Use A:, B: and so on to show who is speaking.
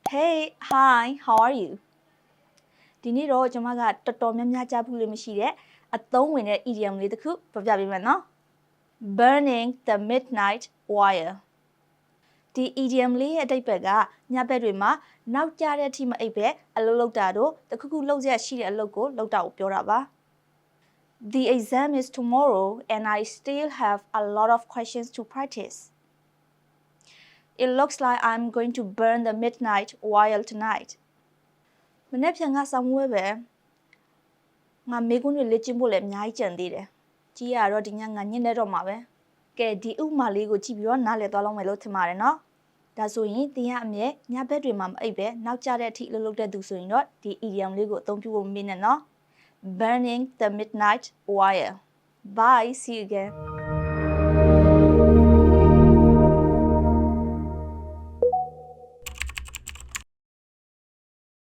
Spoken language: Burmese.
A: Hey, hi, how are you? ဒီနေ့တော့ကျွန်မကတော်တော်များများကြားဘူးလို့မရှိတဲ့အသုံးဝင်တဲ့ idiom လေးတစ်ခုပြပြပေးမယ်နော် Burning the midnight wire ဒီ idiom လေးရဲ့အဓိပ္ပာယ်ကညဘက်တွေမှာနောက်ကျတဲ့အထိမအိပ်ပဲအလုပ်လုပ်တာတို့တစ်ခုခုလုပ်ရရှိတဲ့အလုပ်ကိုလုပ်တာကိုပြောတာပါ The exam is tomorrow and I still have a lot of questions to practice. It looks like I'm going to burn the midnight oil tonight. မနေ့ပြန်ကဆောင်းဝဲပဲငါမေကွန်းတွေလေ့ကျင့်ဖို့လည်းအများကြီးကြံသေးတယ်ကြီးရတော့ဒီညငါညစ်နေတော့မှာပဲကဲဒီဥမာလေးကိုကြည့်ပြီးတော့နားလည်သွားလုံးမယ်လို့ထင်ပါတယ်နော်ဒါဆိုရင်တင်ရအမြဲညဘက်တွေမှာမအိပ်ပဲနောက်ကျတဲ့အထိလှုပ်လှုပ်တဲ့သူဆိုရင်တော့ဒီ idiom လေးကိုအသုံးပြုဖို့မင်းနဲ့နော် Burning the midnight wire. Bye, see you again.